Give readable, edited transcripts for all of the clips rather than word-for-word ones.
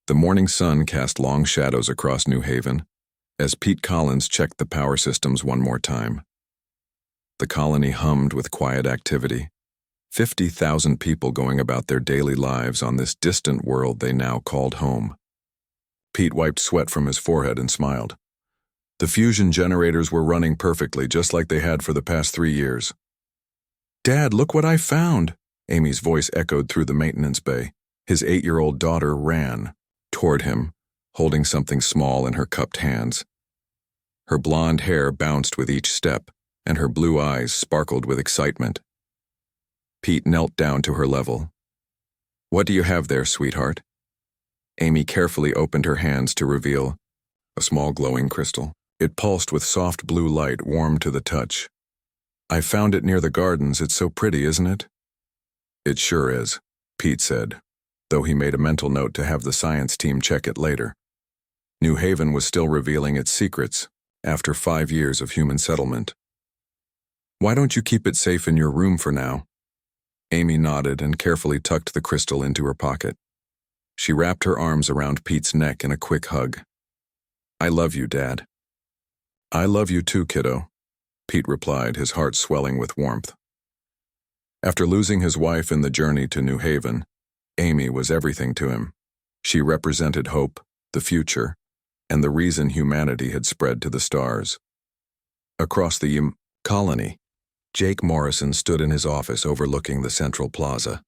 The morning sun cast long shadows across New Haven as Pete Collins checked the power systems one more time. The colony hummed with quiet activity, 50,000 people going about their daily lives on this distant world they now called home. Pete wiped sweat from his forehead and smiled. The fusion generators were running perfectly, just like they had for the past 3 years. "Dad, look what I found!" Amy's voice echoed through the maintenance bay. His 8-year-old daughter ran toward him, holding something small in her cupped hands. Her blonde hair bounced with each step, and her blue eyes sparkled with excitement. Pete knelt down to her level. "What do you have there, sweetheart?" Amy carefully opened her hands to reveal a small glowing crystal. It pulsed with soft blue light, warm to the touch. "I found it near the gardens. It's so pretty, isn't it?" "It sure is," Pete said, though he made a mental note to have the science team check it later. New Haven was still revealing its secrets after 5 years of human settlement. "Why don't you keep it safe in your room for now?" Amy nodded and carefully tucked the crystal into her pocket. She wrapped her arms around Pete's neck in a quick hug. "I love you, Dad." "I love you too, kiddo," Pete replied, his heart swelling with warmth. After losing his wife in the journey to New Haven, Amy was everything to him. She represented hope, the future, and the reason humanity had spread to the stars. Across the colony, Jake Morrison stood in his office overlooking the central plaza.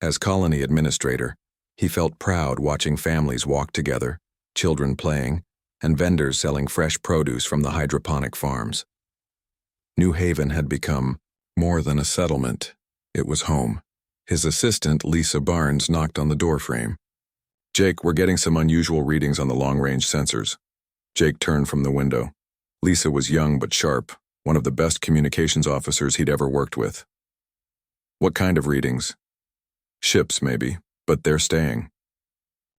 As colony administrator, he felt proud watching families walk together, children playing, and vendors selling fresh produce from the hydroponic farms. New Haven had become more than a settlement. It was home. His assistant, Lisa Barnes, knocked on the doorframe. "Jake, we're getting some unusual readings on the long-range sensors." Jake turned from the window. Lisa was young but sharp, one of the best communications officers he'd ever worked with. "What kind of readings?" "Ships, maybe, but they're staying.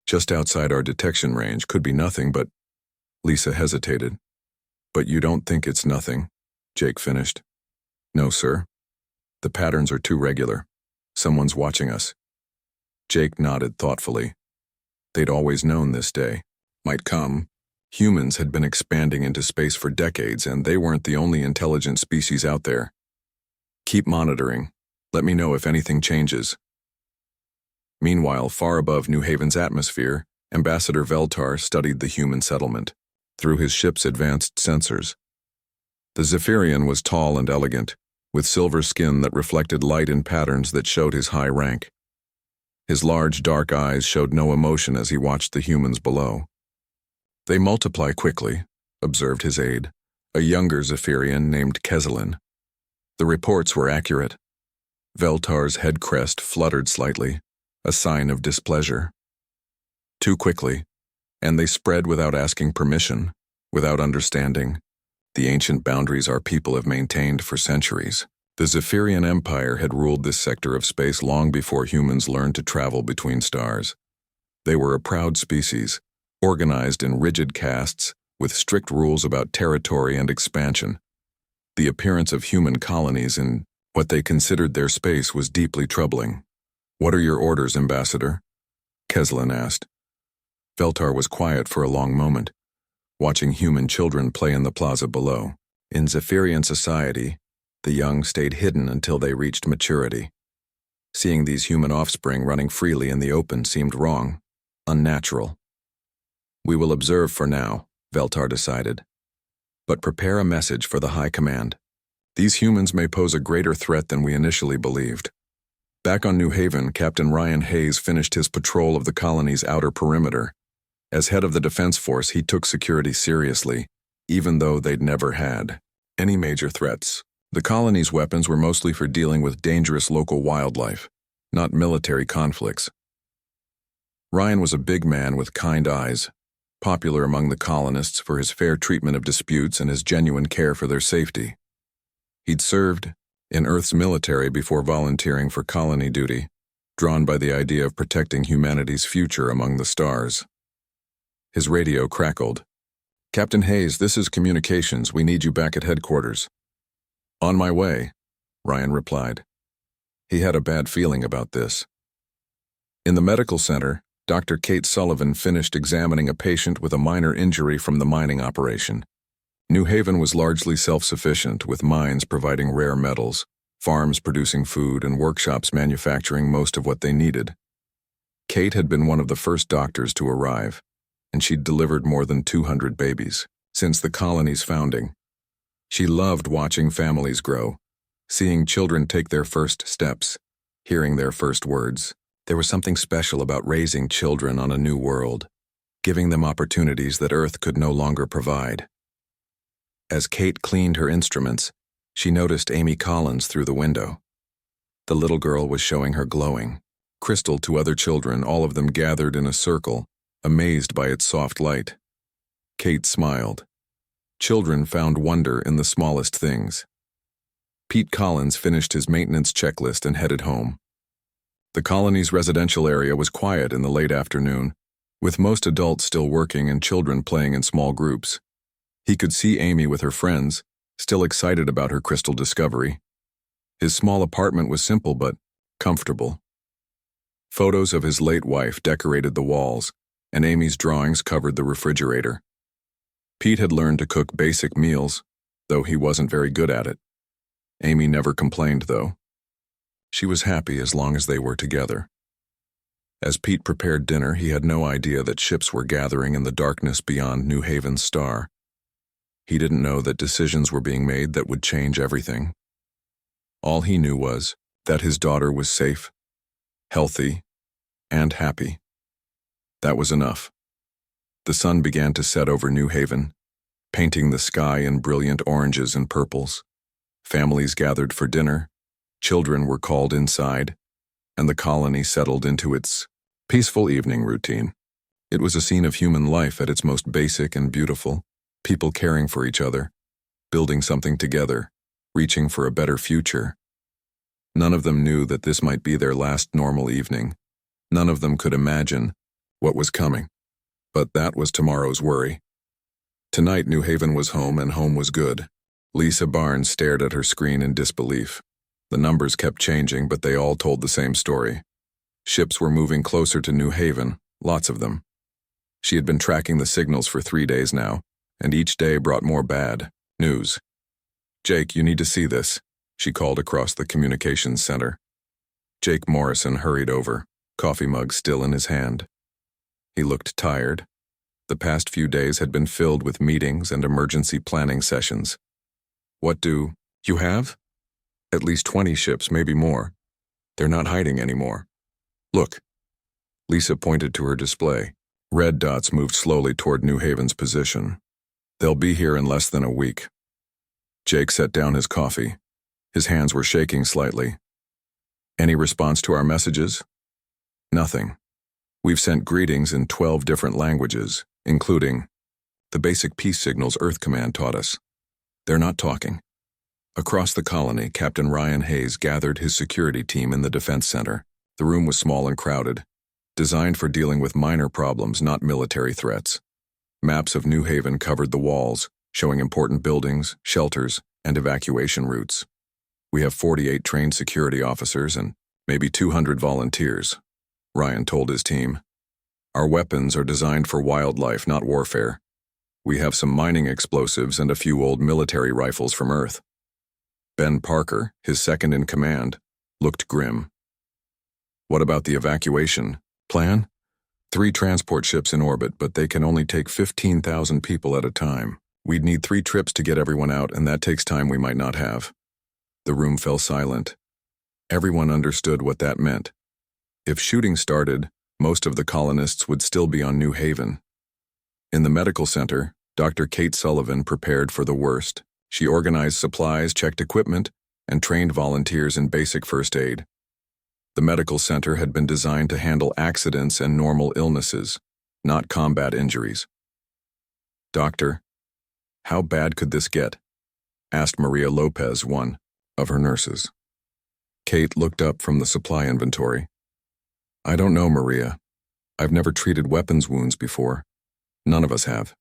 Just outside our detection range, could be nothing, but—" Lisa hesitated. "But you don't think it's nothing?" Jake finished. "No, sir. The patterns are too regular. Someone's watching us." Jake nodded thoughtfully. They'd always known this day might come. Humans had been expanding into space for decades, and they weren't the only intelligent species out there. "Keep monitoring. Let me know if anything changes." Meanwhile, far above New Haven's atmosphere, Ambassador Veltar studied the human settlement through his ship's advanced sensors. The Zephyrian was tall and elegant, with silver skin that reflected light in patterns that showed his high rank. His large, dark eyes showed no emotion as he watched the humans below. "They multiply quickly," observed his aide, a younger Zephyrian named Kezelin. The reports were accurate. Veltar's head crest fluttered slightly, a sign of displeasure. "Too quickly, and they spread without asking permission, without understanding the ancient boundaries our people have maintained for centuries." The Zephyrian Empire had ruled this sector of space long before humans learned to travel between stars. They were a proud species, organized in rigid castes with strict rules about territory and expansion. The appearance of human colonies in what they considered their space was deeply troubling. "What are your orders, Ambassador?" Kezelin asked. Veltar was quiet for a long moment, watching human children play in the plaza below. In Zephyrian society, the young stayed hidden until they reached maturity. Seeing these human offspring running freely in the open seemed wrong, unnatural. "We will observe for now," Veltar decided, "but prepare a message for the High Command. These humans may pose a greater threat than we initially believed." Back on New Haven, Captain Ryan Hayes finished his patrol of the colony's outer perimeter. As head of the defense force, he took security seriously, even though they'd never had any major threats. The colony's weapons were mostly for dealing with dangerous local wildlife, not military conflicts. Ryan was a big man with kind eyes, popular among the colonists for his fair treatment of disputes and his genuine care for their safety. He'd served in Earth's military before volunteering for colony duty, drawn by the idea of protecting humanity's future among the stars. His radio crackled. "Captain Hayes, this is communications. We need you back at headquarters." "On my way," Ryan replied. He had a bad feeling about this. In the medical center, Dr. Kate Sullivan finished examining a patient with a minor injury from the mining operation. New Haven was largely self-sufficient, with mines providing rare metals, farms producing food, and workshops manufacturing most of what they needed. Kate had been one of the first doctors to arrive, and she'd delivered more than 200 babies since the colony's founding. She loved watching families grow, seeing children take their first steps, hearing their first words. There was something special about raising children on a new world, giving them opportunities that Earth could no longer provide. As Kate cleaned her instruments, she noticed Amy Collins through the window. The little girl was showing her glowing crystal to other children, all of them gathered in a circle, amazed by its soft light. Kate smiled. Children found wonder in the smallest things. Pete Collins finished his maintenance checklist and headed home. The colony's residential area was quiet in the late afternoon, with most adults still working and children playing in small groups. He could see Amy with her friends, still excited about her crystal discovery. His small apartment was simple but comfortable. Photos of his late wife decorated the walls, and Amy's drawings covered the refrigerator. Pete had learned to cook basic meals, though he wasn't very good at it. Amy never complained, though. She was happy as long as they were together. As Pete prepared dinner, he had no idea that ships were gathering in the darkness beyond New Haven's star. He didn't know that decisions were being made that would change everything. All he knew was that his daughter was safe, healthy, and happy. That was enough. The sun began to set over New Haven, painting the sky in brilliant oranges and purples. Families gathered for dinner, children were called inside, and the colony settled into its peaceful evening routine. It was a scene of human life at its most basic and beautiful, people caring for each other, building something together, reaching for a better future. None of them knew that this might be their last normal evening. None of them could imagine what was coming. But that was tomorrow's worry. Tonight, New Haven was home, and home was good. Lisa Barnes stared at her screen in disbelief. The numbers kept changing, but they all told the same story. Ships were moving closer to New Haven, lots of them. She had been tracking the signals for 3 days now, and each day brought more bad news. "Jake, you need to see this," she called across the communications center. Jake Morrison hurried over, coffee mug still in his hand. He looked tired. The past few days had been filled with meetings and emergency planning sessions. "What do you have?" "At least 20 ships, maybe more. They're not hiding anymore. Look." Lisa pointed to her display. Red dots moved slowly toward New Haven's position. "They'll be here in less than a week." Jake set down his coffee. His hands were shaking slightly. "Any response to our messages?" "Nothing. We've sent greetings in 12 different languages, including the basic peace signals Earth Command taught us. They're not talking." Across the colony, Captain Ryan Hayes gathered his security team in the defense center. The room was small and crowded, designed for dealing with minor problems, not military threats. Maps of New Haven covered the walls, showing important buildings, shelters, and evacuation routes. "We have 48 trained security officers and maybe 200 volunteers," Ryan told his team. "Our weapons are designed for wildlife, not warfare. We have some mining explosives and a few old military rifles from Earth." Ben Parker, his second in command, looked grim. "What about the evacuation plan?" 3 transport ships in orbit, but they can only take 15,000 people at a time. We'd need 3 trips to get everyone out, and that takes time we might not have." The room fell silent. Everyone understood what that meant. If shooting started, most of the colonists would still be on New Haven. In the medical center, Dr. Kate Sullivan prepared for the worst. She organized supplies, checked equipment, and trained volunteers in basic first aid. The medical center had been designed to handle accidents and normal illnesses, not combat injuries. "Doctor, how bad could this get?" asked Maria Lopez, one of her nurses. Kate looked up from the supply inventory. "I don't know, Maria. I've never treated weapons wounds before. None of us have."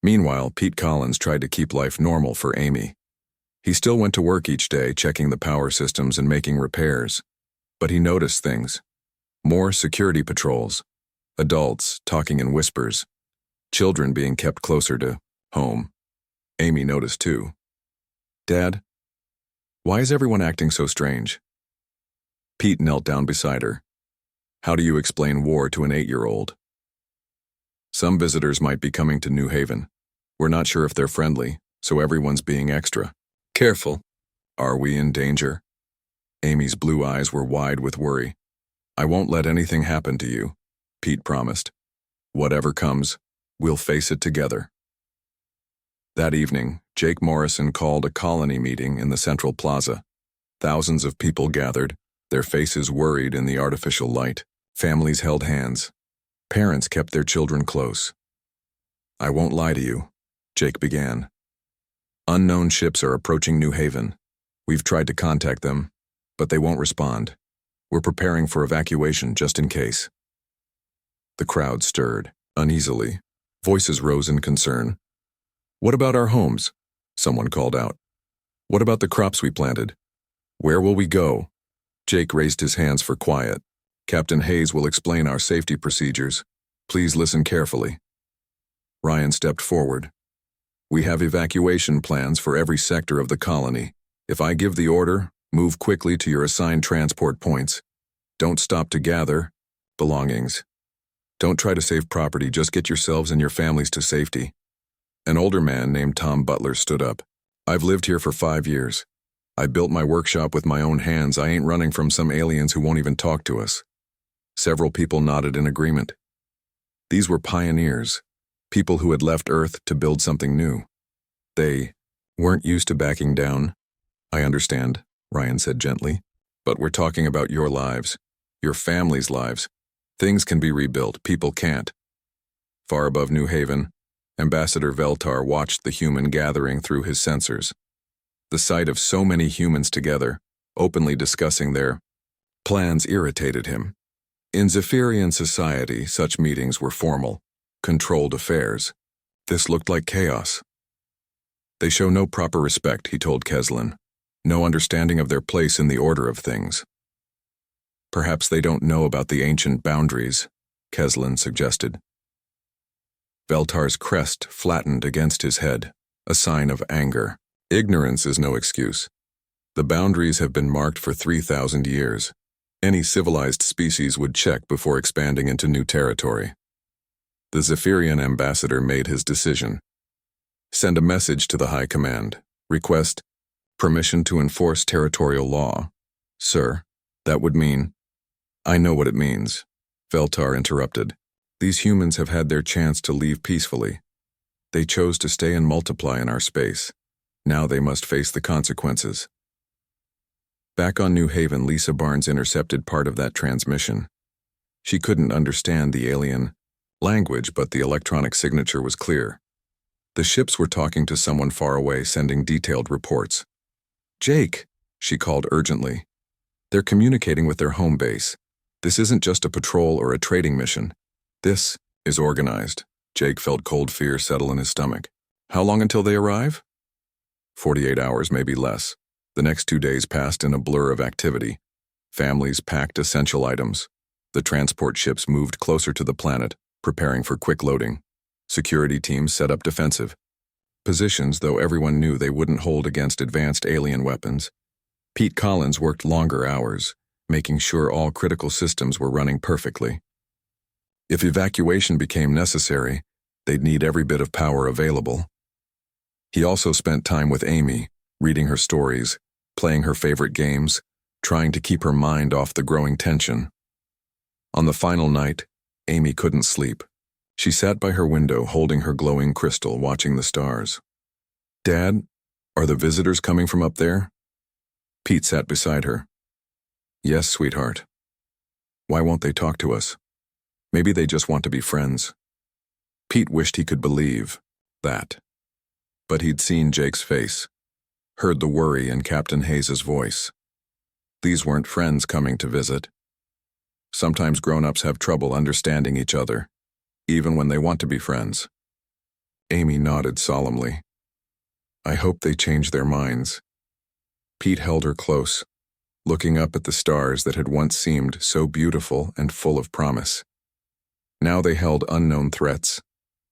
Meanwhile, Pete Collins tried to keep life normal for Amy. He still went to work each day, checking the power systems and making repairs. But he noticed things. More security patrols, Adults talking in whispers. Children being kept closer to home. Amy noticed too. Dad, why is everyone acting so strange? Pete knelt down beside her. How do you explain war to an 8-year-old? Some visitors might be coming to New Haven. We're not sure if they're friendly, so everyone's being extra careful. Are we in danger? Amy's blue eyes were wide with worry. I won't let anything happen to you, Pete promised. Whatever comes, we'll face it together. That evening, Jake Morrison called a colony meeting in the Central Plaza. Thousands of people gathered, their faces worried in the artificial light. Families held hands. Parents kept their children close. I won't lie to you, Jake began. Unknown ships are approaching New Haven. We've tried to contact them, but they won't respond. We're preparing for evacuation just in case. The crowd stirred, uneasily. Voices rose in concern. What about our homes? Someone called out. What about the crops we planted? Where will we go? Jake raised his hands for quiet. Captain Hayes will explain our safety procedures. Please listen carefully. Ryan stepped forward. We have evacuation plans for every sector of the colony. If I give the order, move quickly to your assigned transport points. Don't stop to gather belongings. Don't try to save property, just get yourselves and your families to safety. An older man named Tom Butler stood up. I've lived here for 5 years. I built my workshop with my own hands. I ain't running from some aliens who won't even talk to us. Several people nodded in agreement. These were pioneers, people who had left Earth to build something new. They weren't used to backing down. I understand, Ryan said gently, but we're talking about your lives, your family's lives. Things can be rebuilt, people can't. Far above New Haven, Ambassador Veltar watched the human gathering through his sensors. The sight of so many humans together, openly discussing their plans, irritated him. In Zephyrian society, such meetings were formal, controlled affairs. This looked like chaos. They show no proper respect, he told Keslin. No understanding of their place in the order of things. Perhaps they don't know about the ancient boundaries, Keslin suggested. Veltar's crest flattened against his head, a sign of anger. Ignorance is no excuse. The boundaries have been marked for 3,000 years. Any civilized species would check before expanding into new territory. The Zephyrian ambassador made his decision. Send a message to the High Command. Request permission to enforce territorial law. Sir, that would mean... I know what it means, Veltar interrupted. These humans have had their chance to leave peacefully. They chose to stay and multiply in our space. Now they must face the consequences. Back on New Haven, Lisa Barnes intercepted part of that transmission. She couldn't understand the alien language, but the electronic signature was clear. The ships were talking to someone far away, sending detailed reports. Jake, she called urgently. They're communicating with their home base. This isn't just a patrol or a trading mission. This is organized. Jake felt cold fear settle in his stomach. How long until they arrive? 48 hours, maybe less. The next 2 days passed in a blur of activity. Families packed essential items. The transport ships moved closer to the planet, preparing for quick loading. Security teams set up defensive positions, though everyone knew they wouldn't hold against advanced alien weapons. Pete Collins worked longer hours, making sure all critical systems were running perfectly. If evacuation became necessary, they'd need every bit of power available. He also spent time with Amy, reading her stories, playing her favorite games, trying to keep her mind off the growing tension. On the final night, Amy couldn't sleep. She sat by her window holding her glowing crystal, watching the stars. Dad, are the visitors coming from up there? Pete sat beside her. Yes, sweetheart. Why won't they talk to us? Maybe they just want to be friends. Pete wished he could believe that. But he'd seen Jake's face, heard the worry in Captain Hayes' voice. These weren't friends coming to visit. Sometimes grown-ups have trouble understanding each other, even when they want to be friends. Amy nodded solemnly. I hope they change their minds. Pete held her close, looking up at the stars that had once seemed so beautiful and full of promise. Now they held unknown threats,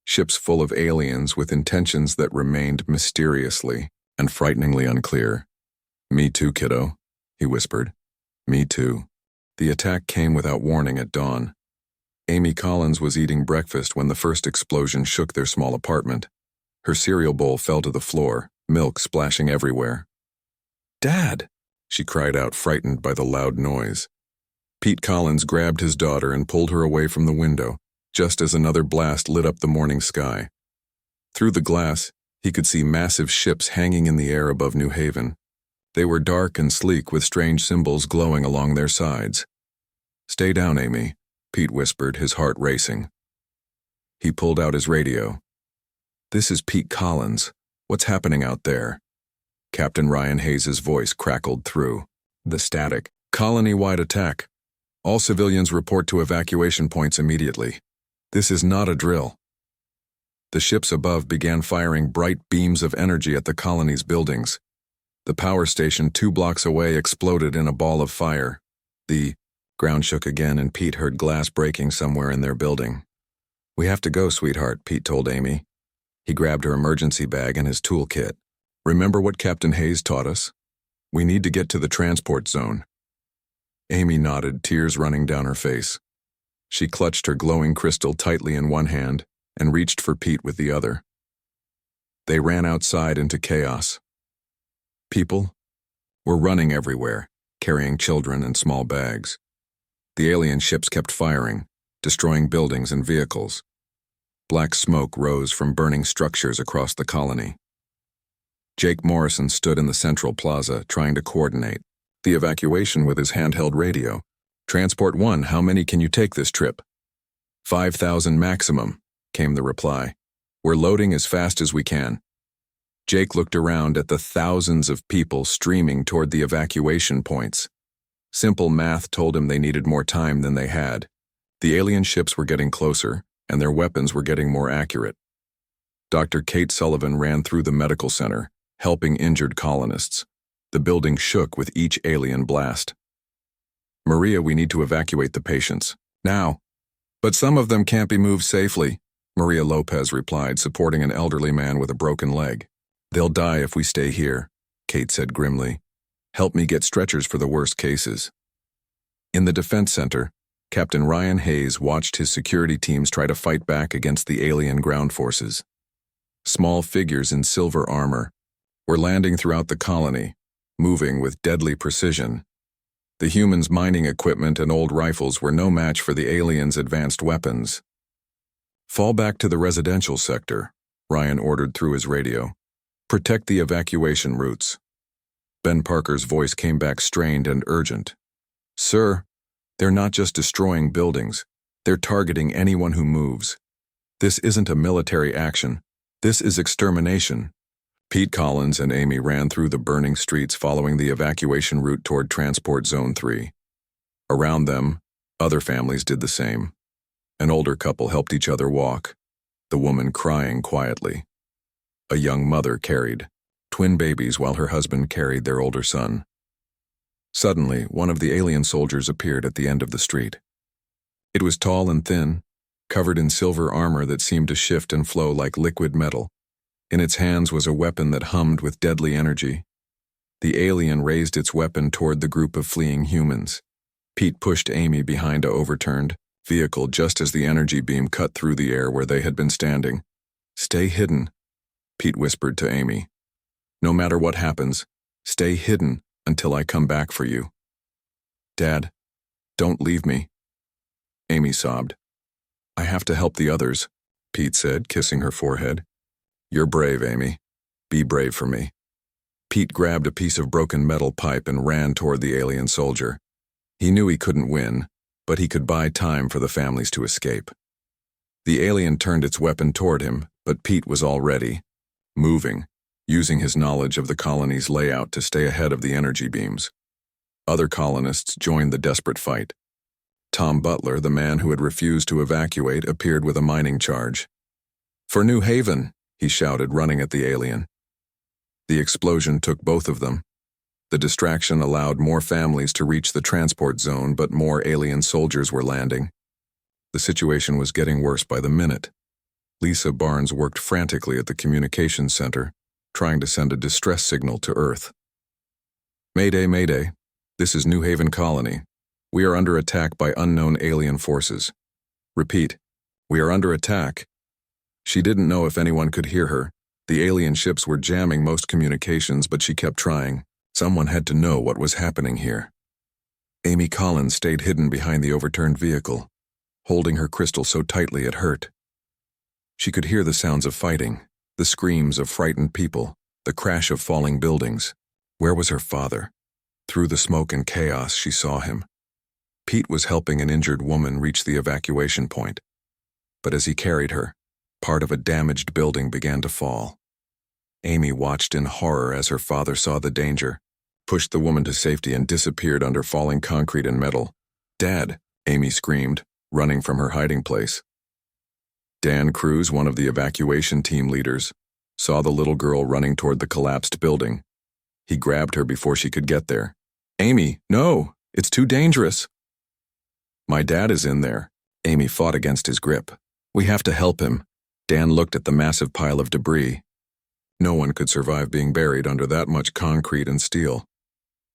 ships full of aliens with intentions that remained mysteriously and frighteningly unclear. "Me too, kiddo," he whispered. "Me too." The attack came without warning at dawn. Amy Collins was eating breakfast when the first explosion shook their small apartment. Her cereal bowl fell to the floor, milk splashing everywhere. "Dad!" she cried out, frightened by the loud noise. Pete Collins grabbed his daughter and pulled her away from the window, just as another blast lit up the morning sky. Through the glass, he could see massive ships hanging in the air above New Haven. They were dark and sleek with strange symbols glowing along their sides. "Stay down, Amy," Pete whispered, his heart racing. He pulled out his radio. "This is Pete Collins. What's happening out there?" Captain Ryan Hayes' voice crackled through the static. "Colony-wide attack. All civilians report to evacuation points immediately. This is not a drill." The ships above began firing bright beams of energy at the colony's buildings. The power station 2 blocks away exploded in a ball of fire. The ground shook again and Pete heard glass breaking somewhere in their building. "We have to go, sweetheart," Pete told Amy. He grabbed her emergency bag and his toolkit. "Remember what Captain Hayes taught us? We need to get to the transport zone." Amy nodded, tears running down her face. She clutched her glowing crystal tightly in one hand and reached for Pete with the other. They ran outside into chaos. People were running everywhere, carrying children and small bags. The alien ships kept firing, destroying buildings and vehicles. Black smoke rose from burning structures across the colony. Jake Morrison stood in the central plaza, trying to coordinate the evacuation with his handheld radio. "Transport 1, how many can you take this trip?" 5,000 maximum, came the reply. "We're loading as fast as we can." Jake looked around at the thousands of people streaming toward the evacuation points. Simple math told him they needed more time than they had. The alien ships were getting closer, and their weapons were getting more accurate. Dr. Kate Sullivan ran through the medical center, helping injured colonists. The building shook with each alien blast. "Maria, we need to evacuate the patients. Now." "But some of them can't be moved safely," Maria Lopez replied, supporting an elderly man with a broken leg. "They'll die if we stay here," Kate said grimly. "Help me get stretchers for the worst cases." In the defense center, Captain Ryan Hayes watched his security teams try to fight back against the alien ground forces. Small figures in silver armor were landing throughout the colony, moving with deadly precision. The humans' mining equipment and old rifles were no match for the aliens' advanced weapons. "Fall back to the residential sector," Ryan ordered through his radio. "Protect the evacuation routes." Ben Parker's voice came back strained and urgent. "Sir, they're not just destroying buildings. They're targeting anyone who moves. This isn't a military action. This is extermination." Pete Collins and Amy ran through the burning streets following the evacuation route toward Transport Zone 3. Around them, other families did the same. An older couple helped each other walk, the woman crying quietly. A young mother carried twin babies while her husband carried their older son. Suddenly, one of the alien soldiers appeared at the end of the street. It was tall and thin, covered in silver armor that seemed to shift and flow like liquid metal. In its hands was a weapon that hummed with deadly energy. The alien raised its weapon toward the group of fleeing humans. Pete pushed Amy behind a overturned vehicle just as the energy beam cut through the air where they had been standing. "Stay hidden," Pete whispered to Amy. "No matter what happens, stay hidden until I come back for you." "Dad, don't leave me," Amy sobbed. "I have to help the others," Pete said, kissing her forehead. "You're brave, Amy. Be brave for me." Pete grabbed a piece of broken metal pipe and ran toward the alien soldier. He knew he couldn't win, but he could buy time for the families to escape. The alien turned its weapon toward him, but Pete was already moving, using his knowledge of the colony's layout to stay ahead of the energy beams. Other colonists joined the desperate fight. Tom Butler, the man who had refused to evacuate, appeared with a mining charge. "For New Haven," he shouted, running at the alien. The explosion took both of them. The distraction allowed more families to reach the transport zone, but more alien soldiers were landing. The situation was getting worse by the minute. Lisa Barnes worked frantically at the communications center, trying to send a distress signal to Earth. Mayday, Mayday. This is New Haven Colony. We are under attack by unknown alien forces. Repeat, we are under attack. She didn't know if anyone could hear her. The alien ships were jamming most communications, but she kept trying. Someone had to know what was happening here. Amy Collins stayed hidden behind the overturned vehicle, holding her crystal so tightly it hurt. She could hear the sounds of fighting, the screams of frightened people, the crash of falling buildings. Where was her father? Through the smoke and chaos, she saw him. Pete was helping an injured woman reach the evacuation point. But as he carried her, part of a damaged building began to fall. Amy watched in horror as her father saw the danger, pushed the woman to safety and disappeared under falling concrete and metal. "Dad!" Amy screamed, running from her hiding place. Dan Cruz, one of the evacuation team leaders, saw the little girl running toward the collapsed building. He grabbed her before she could get there. "Amy, no! It's too dangerous!" "My dad is in there." Amy fought against his grip. "We have to help him." Dan looked at the massive pile of debris. No one could survive being buried under that much concrete and steel.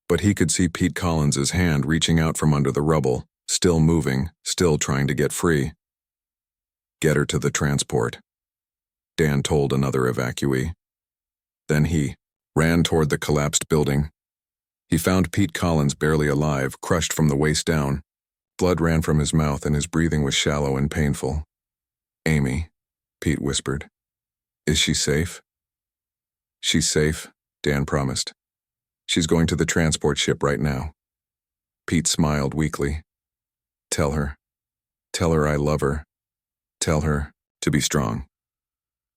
But he could see Pete Collins's hand reaching out from under the rubble, still moving, still trying to get free. "Get her to the transport," Dan told another evacuee. Then he ran toward the collapsed building. He found Pete Collins barely alive, crushed from the waist down. Blood ran from his mouth and his breathing was shallow and painful. "Amy," Pete whispered. "Is she safe?" "She's safe," Dan promised. "She's going to the transport ship right now." Pete smiled weakly. Tell her I love her. Tell her to be strong.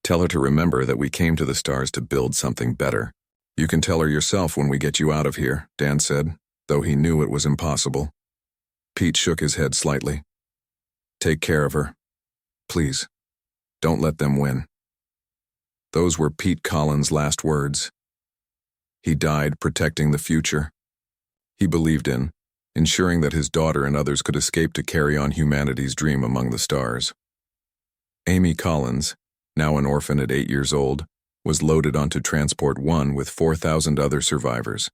Tell her to remember that we came to the stars to build something better." "You can tell her yourself when we get you out of here," Dan said, though he knew it was impossible. Pete shook his head slightly. "Take care of her. Please, don't let them win." Those were Pete Collins' last words. He died protecting the future. He believed in ensuring that his daughter and others could escape to carry on humanity's dream among the stars. Amy Collins, now an orphan at 8 years old, was loaded onto Transport 1 with 4,000 other survivors.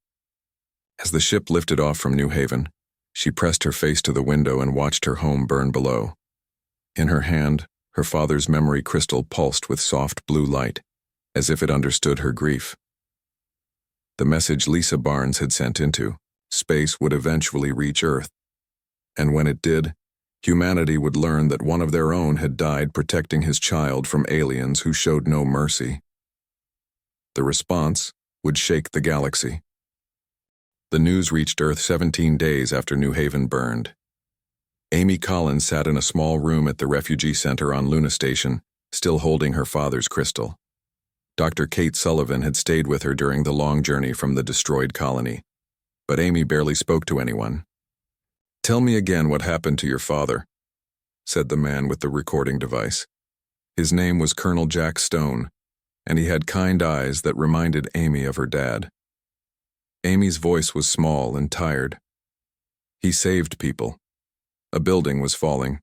As the ship lifted off from New Haven, she pressed her face to the window and watched her home burn below. In her hand, her father's memory crystal pulsed with soft blue light, as if it understood her grief. The message Lisa Barnes had sent into space would eventually reach Earth. And when it did, humanity would learn that one of their own had died protecting his child from aliens who showed no mercy. The response would shake the galaxy. The news reached Earth 17 days after New Haven burned. Amy Collins sat in a small room at the refugee center on Luna Station, still holding her father's crystal. Dr. Kate Sullivan had stayed with her during the long journey from the destroyed colony, but Amy barely spoke to anyone. "Tell me again what happened to your father," said the man with the recording device. His name was Colonel Jack Stone, and he had kind eyes that reminded Amy of her dad. Amy's voice was small and tired. "He saved people. A building was falling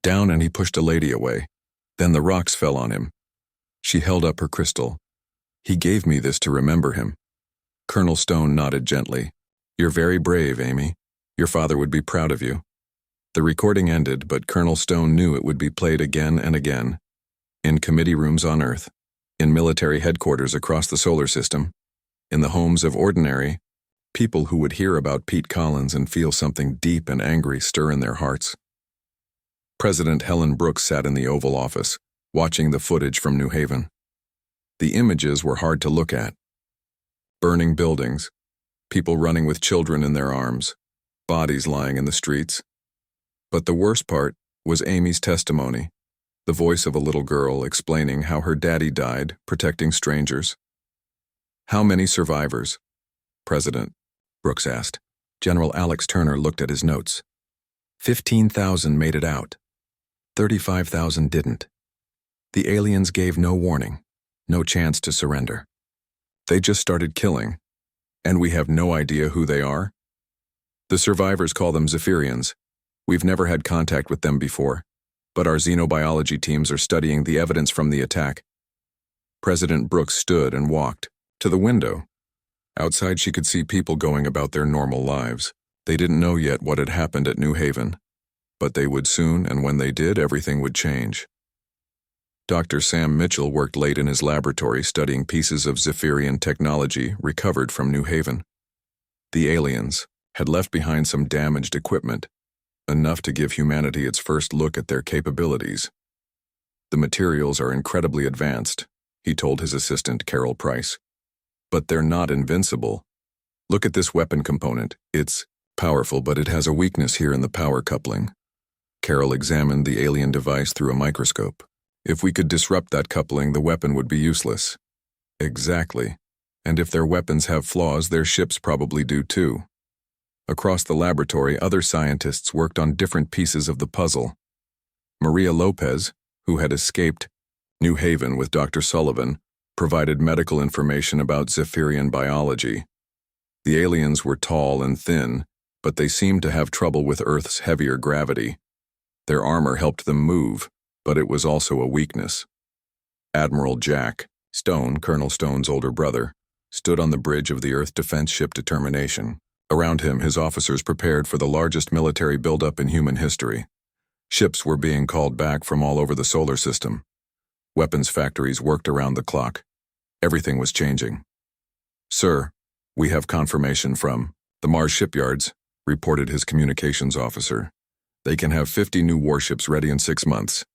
down and he pushed a lady away. Then the rocks fell on him." She held up her crystal. "He gave me this to remember him." Colonel Stone nodded gently. "You're very brave, Amy. Your father would be proud of you." The recording ended, but Colonel Stone knew it would be played again and again. In committee rooms on Earth, in military headquarters across the solar system, in the homes of ordinary people who would hear about Pete Collins and feel something deep and angry stir in their hearts. President Helen Brooks sat in the Oval Office, watching the footage from New Haven. The images were hard to look at. Burning buildings, people running with children in their arms, bodies lying in the streets. But the worst part was Amy's testimony, the voice of a little girl explaining how her daddy died protecting strangers. "How many survivors?" President Brooks asked. General Alex Turner looked at his notes. 15,000 made it out. 35,000 didn't. The aliens gave no warning, no chance to surrender. They just started killing, and we have no idea who they are. The survivors call them Zephyrians. We've never had contact with them before. but our xenobiology teams are studying the evidence from the attack. President Brooks stood and walked to the window. Outside, she could see people going about their normal lives. They didn't know yet what had happened at New Haven, but they would soon, and when they did, everything would change. Dr. Sam Mitchell worked late in his laboratory studying pieces of Zephyrian technology recovered from New Haven. The aliens had left behind some damaged equipment, enough to give humanity its first look at their capabilities. The materials are incredibly advanced, he told his assistant, Carol Price. But they're not invincible. Look at this weapon component. It's powerful, but it has a weakness here in the power coupling. Carol examined the alien device through a microscope. If we could disrupt that coupling, the weapon would be useless. Exactly. And if their weapons have flaws, their ships probably do too. Across the laboratory, other scientists worked on different pieces of the puzzle. Maria Lopez, who had escaped New Haven with Dr. Sullivan, provided medical information about Zephyrian biology. The aliens were tall and thin, but they seemed to have trouble with Earth's heavier gravity. Their armor helped them move, but it was also a weakness. Admiral Jack Stone, Colonel Stone's older brother, stood on the bridge of the Earth defense ship Determination. Around him, his officers prepared for the largest military buildup in human history. Ships were being called back from all over the solar system. Weapons factories worked around the clock. Everything was changing. "Sir, we have confirmation from the Mars shipyards," reported his communications officer. "They can have 50 new warships ready in 6 months.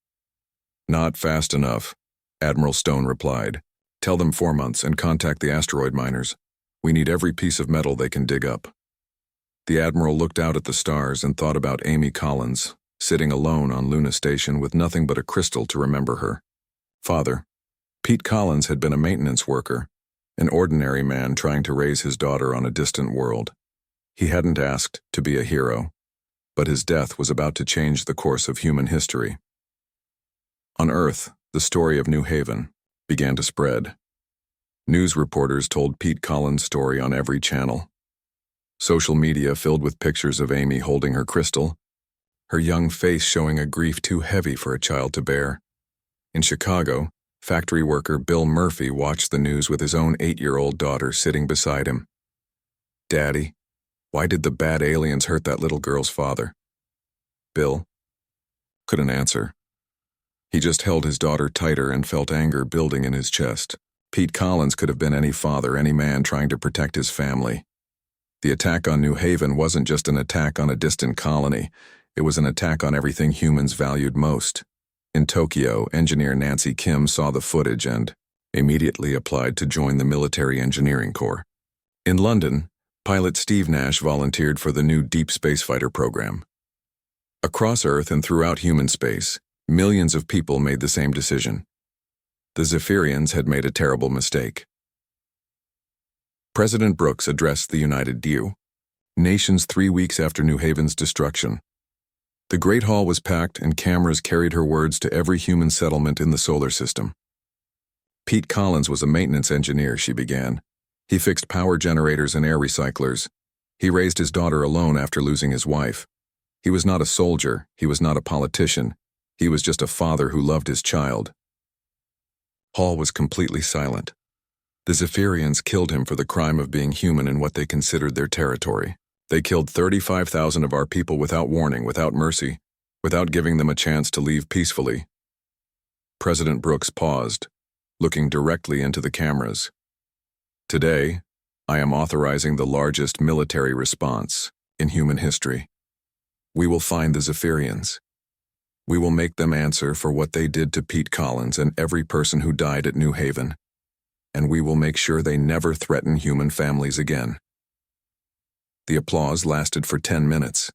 "Not fast enough," Admiral Stone replied. "Tell them 4 months and contact the asteroid miners. We need every piece of metal they can dig up." The Admiral looked out at the stars and thought about Amy Collins, sitting alone on Luna Station with nothing but a crystal to remember her. Father, Pete Collins, had been a maintenance worker, an ordinary man trying to raise his daughter on a distant world. He hadn't asked to be a hero, but his death was about to change the course of human history. On Earth, the story of New Haven began to spread. News reporters told Pete Collins' story on every channel. Social media filled with pictures of Amy holding her crystal, her young face showing a grief too heavy for a child to bear. In Chicago, factory worker Bill Murphy watched the news with his own 8-year-old daughter sitting beside him. "Daddy, why did the bad aliens hurt that little girl's father?" Bill couldn't answer. He just held his daughter tighter and felt anger building in his chest. Pete Collins could have been any father, any man trying to protect his family. The attack on New Haven wasn't just an attack on a distant colony. It was an attack on everything humans valued most. In Tokyo, engineer Nancy Kim saw the footage and immediately applied to join the Military Engineering Corps. In London, pilot Steve Nash volunteered for the new Deep Space Fighter program. Across Earth and throughout human space, millions of people made the same decision. The Zephyrians had made a terrible mistake. President Brooks addressed the United Nations 3 weeks after New Haven's destruction. The Great Hall was packed and cameras carried her words to every human settlement in the solar system. Pete Collins was a maintenance engineer, she began. He fixed power generators and air recyclers. He raised his daughter alone after losing his wife. He was not a soldier, he was not a politician. He was just a father who loved his child. Hall was completely silent. The Zephyrians killed him for the crime of being human in what they considered their territory. They killed 35,000 of our people without warning, without mercy, without giving them a chance to leave peacefully. President Brooks paused, looking directly into the cameras. Today, I am authorizing the largest military response in human history. We will find the Zephyrians. We will make them answer for what they did to Pete Collins and every person who died at New Haven. And we will make sure they never threaten human families again. The applause lasted for 10 minutes.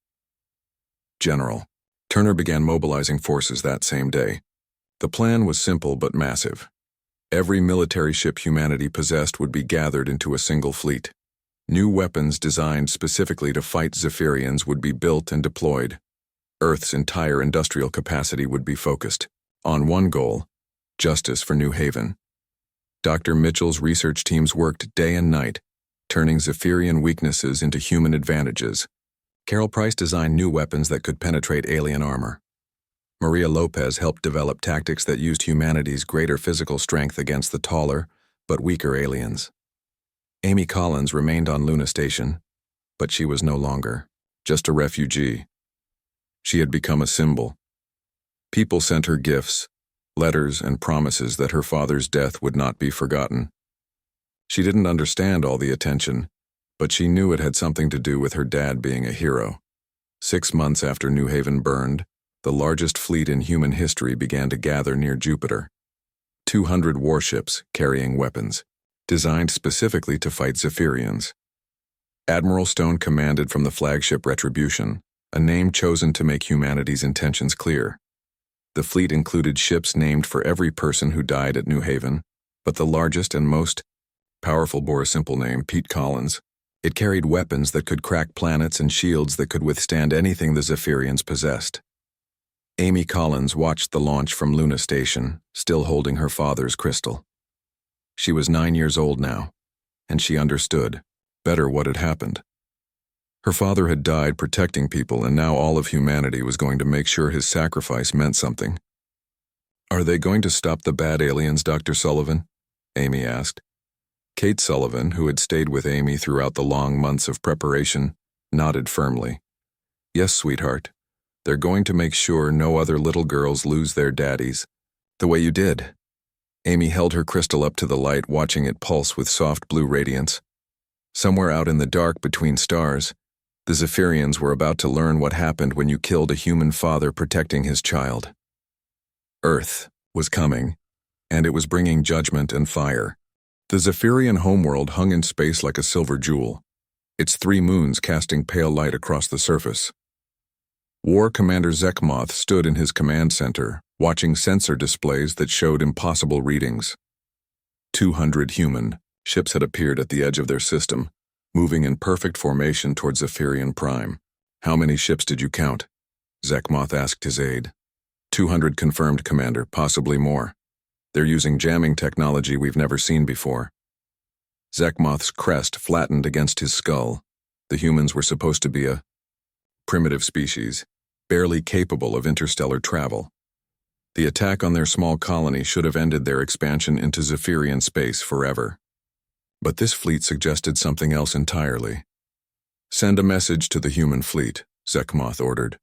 General Turner began mobilizing forces that same day. The plan was simple but massive. Every military ship humanity possessed would be gathered into a single fleet. New weapons designed specifically to fight Zephyrians would be built and deployed. Earth's entire industrial capacity would be focused on one goal: justice for New Haven. Dr. Mitchell's research teams worked day and night, turning Zephyrian weaknesses into human advantages. Carol Price designed new weapons that could penetrate alien armor. Maria Lopez helped develop tactics that used humanity's greater physical strength against the taller, but weaker aliens. Amy Collins remained on Luna Station, but she was no longer just a refugee. She had become a symbol. People sent her gifts, letters, and promises that her father's death would not be forgotten. She didn't understand all the attention, but she knew it had something to do with her dad being a hero. 6 months after New Haven burned, the largest fleet in human history began to gather near Jupiter. 200 warships carrying weapons, designed specifically to fight Zephyrians. Admiral Stone commanded from the flagship Retribution, a name chosen to make humanity's intentions clear. The fleet included ships named for every person who died at New Haven, but the largest and most powerful bore a simple name, Pete Collins. It carried weapons that could crack planets and shields that could withstand anything the Zephyrians possessed. Amy Collins watched the launch from Luna Station, still holding her father's crystal. She was 9 years old now, and she understood better what had happened. Her father had died protecting people, and now all of humanity was going to make sure his sacrifice meant something. "Are they going to stop the bad aliens, Dr. Sullivan?" Amy asked. Kate Sullivan, who had stayed with Amy throughout the long months of preparation, nodded firmly. "Yes, sweetheart. They're going to make sure no other little girls lose their daddies, the way you did." Amy held her crystal up to the light, watching it pulse with soft blue radiance. Somewhere out in the dark between stars, the Zephyrians were about to learn what happened when you killed a human father protecting his child. Earth was coming, and it was bringing judgment and fire. The Zephyrian homeworld hung in space like a silver jewel, its 3 moons casting pale light across the surface. War Commander Zekmoth stood in his command center, watching sensor displays that showed impossible readings. 200 human ships had appeared at the edge of their system, moving in perfect formation towards Zephyrian Prime. "How many ships did you count?" Zekmoth asked his aide. 200 confirmed, Commander, possibly more. They're using jamming technology we've never seen before." Zekmoth's crest flattened against his skull. The humans were supposed to be a primitive species, barely capable of interstellar travel. The attack on their small colony should have ended their expansion into Zephyrian space forever. But this fleet suggested something else entirely. "Send a message to the human fleet," Zekmoth ordered.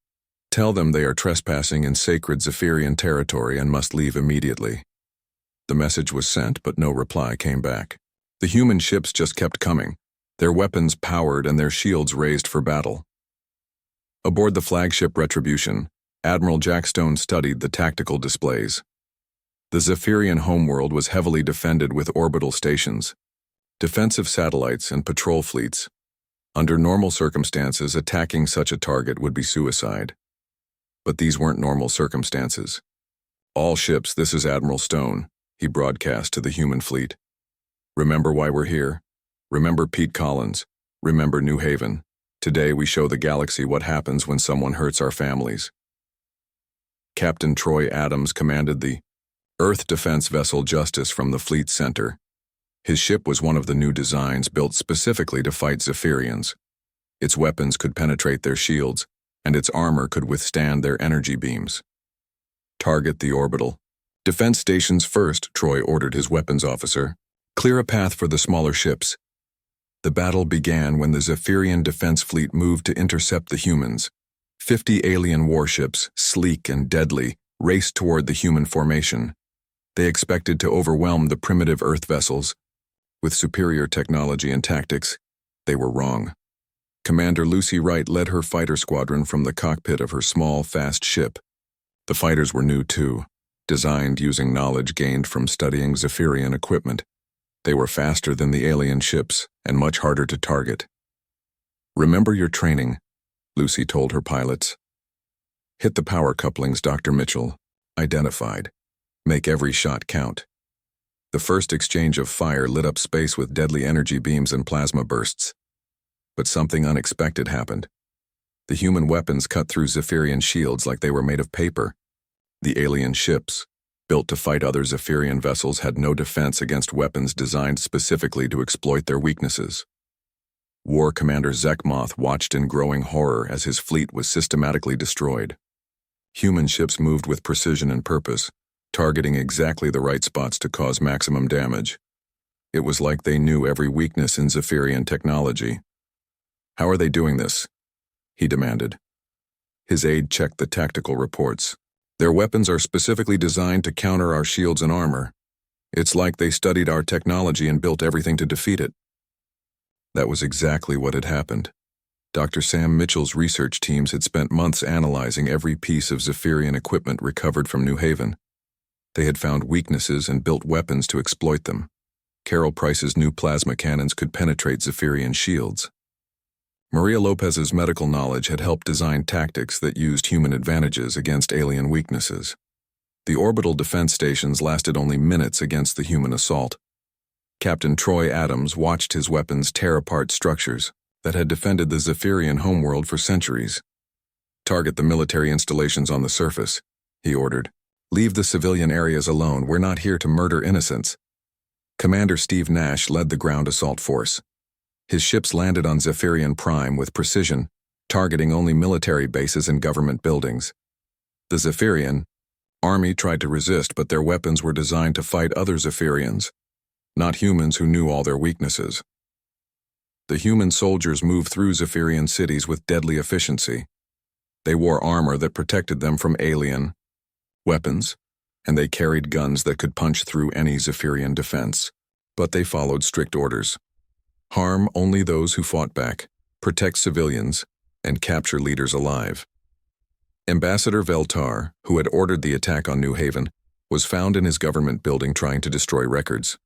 "Tell them they are trespassing in sacred Zephyrian territory and must leave immediately." The message was sent, but no reply came back. The human ships just kept coming, their weapons powered and their shields raised for battle. Aboard the flagship Retribution, Admiral Jack Stone studied the tactical displays. The Zephyrian homeworld was heavily defended with orbital stations, defensive satellites, and patrol fleets. Under normal circumstances, attacking such a target would be suicide. But these weren't normal circumstances. "All ships, this is Admiral Stone," he broadcast to the human fleet. "Remember why we're here? Remember Pete Collins. Remember New Haven. Today we show the galaxy what happens when someone hurts our families." Captain Troy Adams commanded the Earth Defense Vessel Justice from the fleet center. His ship was one of the new designs built specifically to fight Zephyrians. Its weapons could penetrate their shields, and its armor could withstand their energy beams. "Target the orbital defense stations first," Troy ordered his weapons officer. "Clear a path for the smaller ships." The battle began when the Zephyrian defense fleet moved to intercept the humans. 50 alien warships, sleek and deadly, raced toward the human formation. They expected to overwhelm the primitive Earth vessels. With superior technology and tactics, they were wrong. Commander Lucy Wright led her fighter squadron from the cockpit of her small, fast ship. The fighters were new too, designed using knowledge gained from studying Zephyrian equipment. They were faster than the alien ships and much harder to target. "Remember your training," Lucy told her pilots. "Hit the power couplings Dr. Mitchell identified. Make every shot count." The first exchange of fire lit up space with deadly energy beams and plasma bursts. But something unexpected happened. The human weapons cut through Zephyrian shields like they were made of paper. The alien ships, built to fight other Zephyrian vessels, had no defense against weapons designed specifically to exploit their weaknesses. War Commander Zekmoth watched in growing horror as his fleet was systematically destroyed. Human ships moved with precision and purpose, targeting exactly the right spots to cause maximum damage. It was like they knew every weakness in Zephyrian technology. "How are they doing this?" he demanded. His aide checked the tactical reports. "Their weapons are specifically designed to counter our shields and armor. It's like they studied our technology and built everything to defeat it." That was exactly what had happened. Dr. Sam Mitchell's research teams had spent months analyzing every piece of Zephyrian equipment recovered from New Haven. They had found weaknesses and built weapons to exploit them. Carol Price's new plasma cannons could penetrate Zephyrian shields. Maria Lopez's medical knowledge had helped design tactics that used human advantages against alien weaknesses. The orbital defense stations lasted only minutes against the human assault. Captain Troy Adams watched his weapons tear apart structures that had defended the Zephyrian homeworld for centuries. "Target the military installations on the surface," he ordered. "Leave the civilian areas alone. We're not here to murder innocents." Commander Steve Nash led the ground assault force. His ships landed on Zephyrian Prime with precision, targeting only military bases and government buildings. The Zephyrian army tried to resist, but their weapons were designed to fight other Zephyrians, not humans who knew all their weaknesses. The human soldiers moved through Zephyrian cities with deadly efficiency. They wore armor that protected them from alien weapons, and they carried guns that could punch through any Zephyrian defense. But they followed strict orders. Harm only those who fought back, protect civilians, and capture leaders alive. Ambassador Veltar, who had ordered the attack on New Haven, was found in his government building trying to destroy records.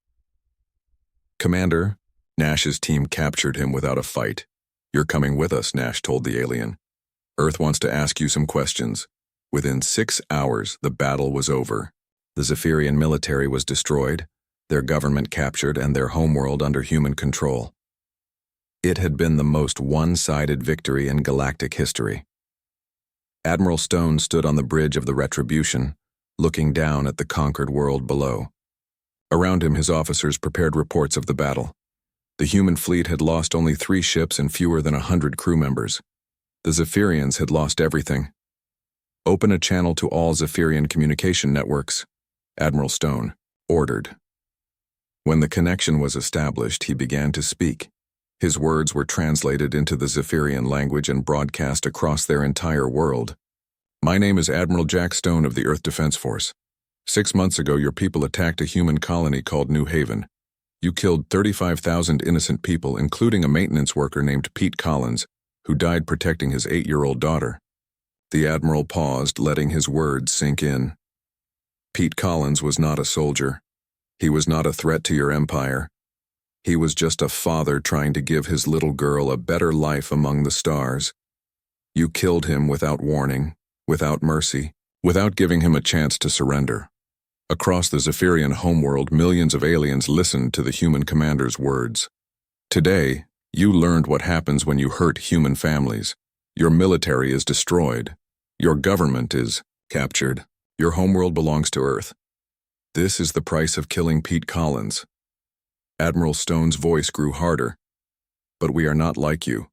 "Commander," Nash's team captured him without a fight. "You're coming with us," Nash told the alien. "Earth wants to ask you some questions." Within 6 hours, the battle was over. The Zephyrian military was destroyed, their government captured, and their homeworld under human control. It had been the most one-sided victory in galactic history. Admiral Stone stood on the bridge of the Retribution, looking down at the conquered world below. Around him, his officers prepared reports of the battle. The human fleet had lost only 3 ships and fewer than 100 crew members. The Zephyrians had lost everything. "Open a channel to all Zephyrian communication networks," Admiral Stone ordered. When the connection was established, he began to speak. His words were translated into the Zephyrian language and broadcast across their entire world. "My name is Admiral Jack Stone of the Earth Defense Force. 6 months ago, your people attacked a human colony called New Haven. You killed 35,000 innocent people, including a maintenance worker named Pete Collins, who died protecting his 8-year-old daughter." The Admiral paused, letting his words sink in. Pete Collins was not a soldier. He was not a threat to your empire. He was just a father trying to give his little girl a better life among the stars. You killed him without warning, without mercy, without giving him a chance to surrender. Across the Zephyrian homeworld, millions of aliens listened to the human commander's words. Today, you learned what happens when you hurt human families. Your military is destroyed. Your government is captured. Your homeworld belongs to Earth. This is the price of killing Pete Collins. Admiral Stone's voice grew harder. But we are not like you.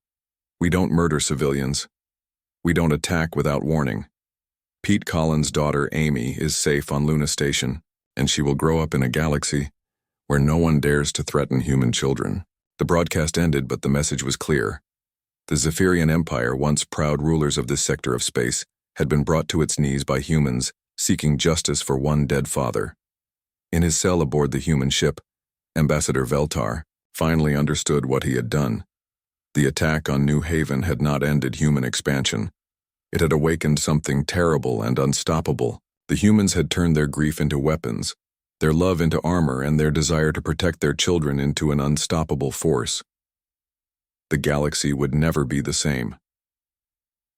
We don't murder civilians. We don't attack without warning. Pete Collins' daughter, Amy, is safe on Luna Station, and she will grow up in a galaxy where no one dares to threaten human children. The broadcast ended, but the message was clear. The Zephyrian Empire, once proud rulers of this sector of space, had been brought to its knees by humans seeking justice for one dead father. In his cell aboard the human ship, Ambassador Veltar finally understood what he had done. The attack on New Haven had not ended human expansion. It had awakened something terrible and unstoppable. The humans had turned their grief into weapons, their love into armor, and their desire to protect their children into an unstoppable force. The galaxy would never be the same.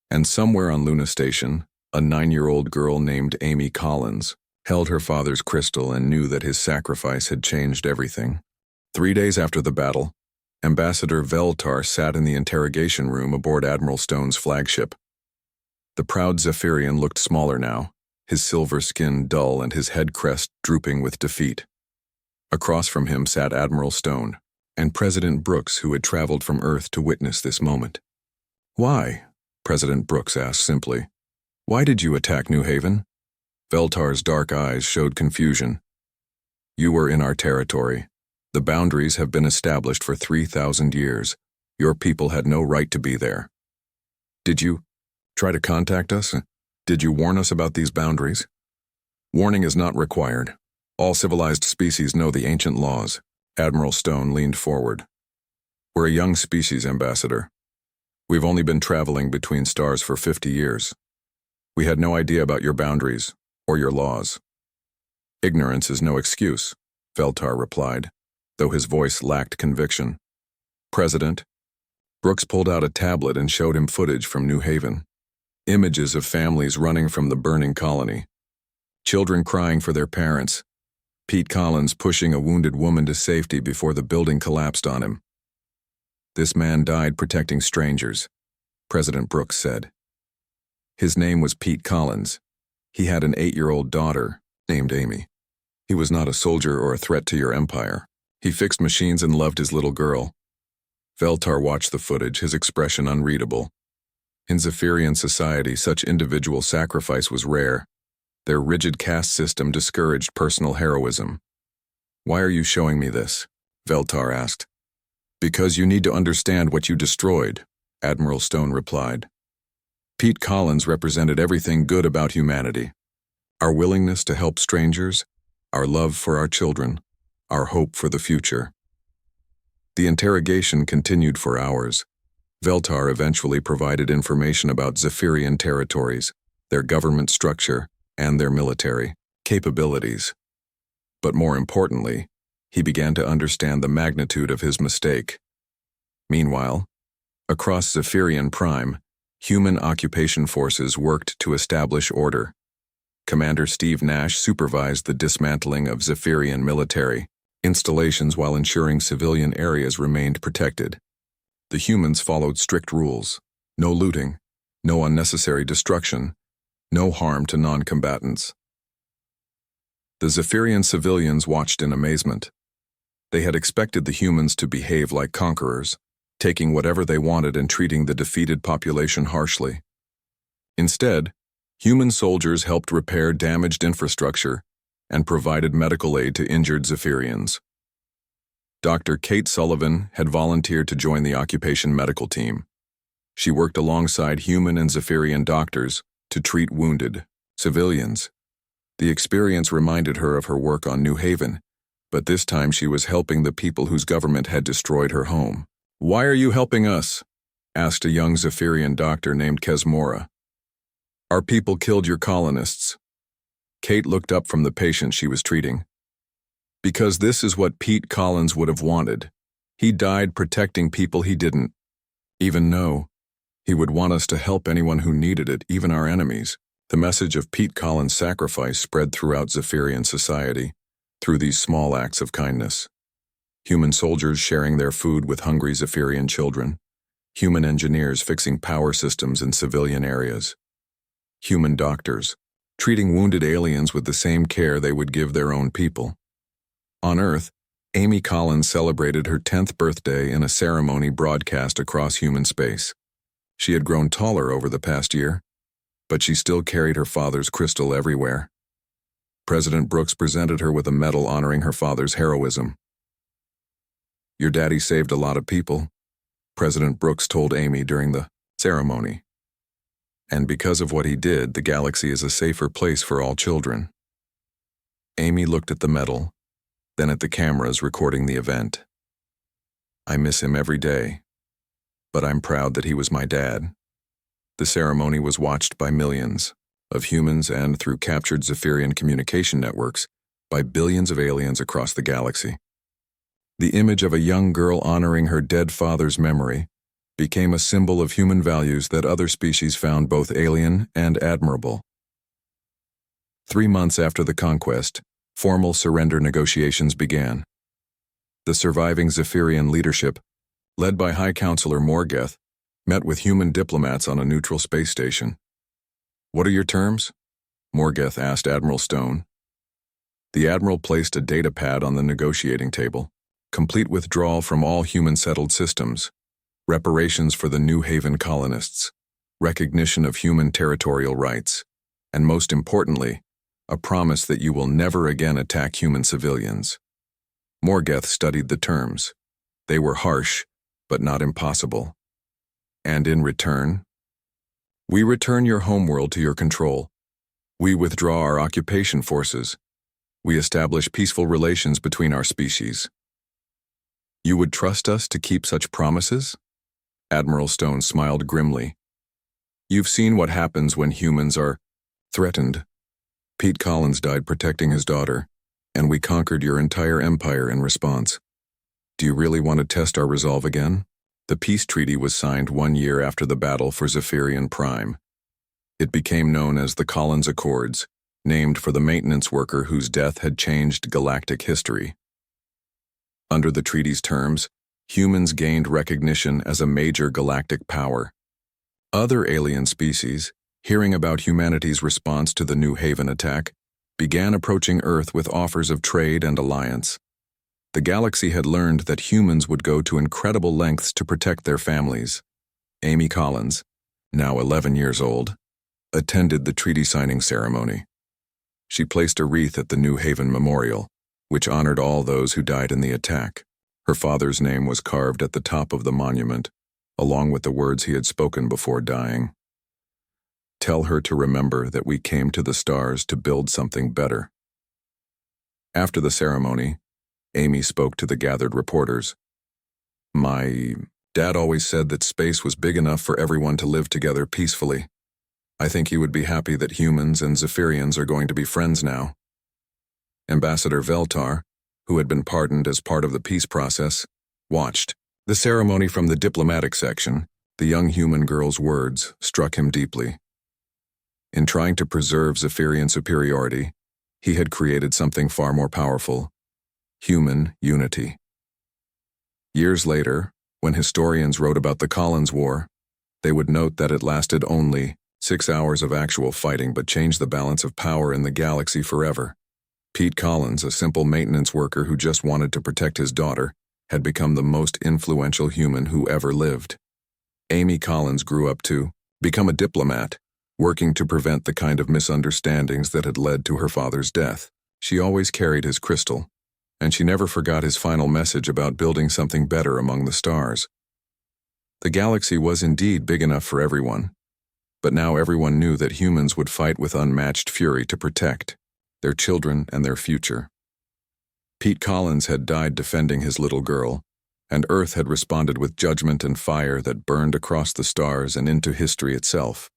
And somewhere on Luna Station, a 9-year-old girl named Amy Collins held her father's crystal and knew that his sacrifice had changed everything. 3 days after the battle, Ambassador Veltar sat in the interrogation room aboard Admiral Stone's flagship. The proud Zephyrian looked smaller now, his silver skin dull and his head crest drooping with defeat. Across from him sat Admiral Stone and President Brooks, who had traveled from Earth to witness this moment. "Why?" President Brooks asked simply. Why did you attack New Haven? Veltar's dark eyes showed confusion. You were in our territory. The boundaries have been established for 3,000 years. Your people had no right to be there. Did you try to contact us? Did you warn us about these boundaries? Warning is not required. All civilized species know the ancient laws. Admiral Stone leaned forward. We're a young species, Ambassador. We've only been traveling between stars for 50 years. We had no idea about your boundaries or your laws. Ignorance is no excuse, Veltar replied, though his voice lacked conviction. President, Brooks pulled out a tablet and showed him footage from New Haven. Images of families running from the burning colony. Children crying for their parents. Pete Collins pushing a wounded woman to safety before the building collapsed on him. This man died protecting strangers, President Brooks said. His name was Pete Collins. He had an 8-year-old daughter named Amy. He was not a soldier or a threat to your empire. He fixed machines and loved his little girl. Veltar watched the footage, his expression unreadable. In Zephyrian society, such individual sacrifice was rare. Their rigid caste system discouraged personal heroism. Why are you showing me this? Veltar asked. Because you need to understand what you destroyed, Admiral Stone replied. Pete Collins represented everything good about humanity. Our willingness to help strangers, our love for our children, our hope for the future. The interrogation continued for hours. Veltar eventually provided information about Zephyrian territories, their government structure, and their military capabilities. But more importantly, he began to understand the magnitude of his mistake. Meanwhile, across Zephyrian Prime, human occupation forces worked to establish order. Commander Steve Nash supervised the dismantling of Zephyrian military installations while ensuring civilian areas remained protected. The humans followed strict rules: no looting, no unnecessary destruction, no harm to non-combatants. The Zephyrian civilians watched in amazement. They had expected the humans to behave like conquerors, taking whatever they wanted and treating the defeated population harshly. Instead, human soldiers helped repair damaged infrastructure and provided medical aid to injured Zephyrians. Dr. Kate Sullivan had volunteered to join the occupation medical team. She worked alongside human and Zephyrian doctors to treat wounded civilians. The experience reminded her of her work on New Haven, but this time she was helping the people whose government had destroyed her home. "Why are you helping us?" asked a young Zephyrian doctor named Kesmora. "Our people killed your colonists." Kate looked up from the patient she was treating. "Because this is what Pete Collins would have wanted. He died protecting people he didn't even know. He would want us to help anyone who needed it, even our enemies." The message of Pete Collins' sacrifice spread throughout Zephyrian society, through these small acts of kindness. Human soldiers sharing their food with hungry Zephyrian children. Human engineers fixing power systems in civilian areas. Human doctors treating wounded aliens with the same care they would give their own people. On Earth, Amy Collins celebrated her 10th birthday in a ceremony broadcast across human space. She had grown taller over the past year, but she still carried her father's crystal everywhere. President Brooks presented her with a medal honoring her father's heroism. "Your daddy saved a lot of people," President Brooks told Amy during the ceremony. "And because of what he did, the galaxy is a safer place for all children." Amy looked at the medal, then at the cameras recording the event. "I miss him every day, but I'm proud that he was my dad." The ceremony was watched by millions of humans and, through captured Zephyrian communication networks, by billions of aliens across the galaxy. The image of a young girl honoring her dead father's memory became a symbol of human values that other species found both alien and admirable. 3 months after the conquest, formal surrender negotiations began. The surviving Zephyrian leadership, led by High Counselor Morgeth, met with human diplomats on a neutral space station. "What are your terms?" Morgeth asked Admiral Stone. The Admiral placed a data pad on the negotiating table. Complete withdrawal from all human-settled systems. Reparations for the New Haven colonists. recognition of human territorial rights, and most importantly, a promise that you will never again attack human civilians. Morgeth studied the terms. They were harsh, but not impossible. And in return, we return your homeworld to your control. We withdraw our occupation forces. We establish peaceful relations between our species. You would trust us to keep such promises? Admiral Stone smiled grimly. You've seen what happens when humans are threatened. Pete Collins died protecting his daughter, and we conquered your entire empire in response. Do you really want to test our resolve again? The peace treaty was signed 1 year after the battle for Zephyrian Prime. It became known as the Collins Accords, named for the maintenance worker whose death had changed galactic history. Under the treaty's terms, humans gained recognition as a major galactic power. Other alien species, hearing about humanity's response to the New Haven attack, began approaching Earth with offers of trade and alliance. The galaxy had learned that humans would go to incredible lengths to protect their families. Amy Collins, now 11 years old, attended the treaty signing ceremony. She placed a wreath at the New Haven Memorial, which honored all those who died in the attack. Her father's name was carved at the top of the monument, along with the words he had spoken before dying. Tell her to remember that we came to the stars to build something better. After the ceremony, Amy spoke to the gathered reporters. My dad always said that space was big enough for everyone to live together peacefully. I think he would be happy that humans and Zephyrians are going to be friends now. Ambassador Veltar, who had been pardoned as part of the peace process, watched. The ceremony from the diplomatic section, the young human girl's words, struck him deeply. In trying to preserve Zephyrian superiority, he had created something far more powerful: human unity. Years later, when historians wrote about the Collins War, they would note that it lasted only 6 hours of actual fighting but changed the balance of power in the galaxy forever. Pete Collins, a simple maintenance worker who just wanted to protect his daughter, had become the most influential human who ever lived. Amy Collins grew up to become a diplomat, working to prevent the kind of misunderstandings that had led to her father's death. She always carried his crystal, and she never forgot his final message about building something better among the stars. The galaxy was indeed big enough for everyone, but now everyone knew that humans would fight with unmatched fury to protect their children and their future. Pete Collins had died defending his little girl, and Earth had responded with judgment and fire that burned across the stars and into history itself.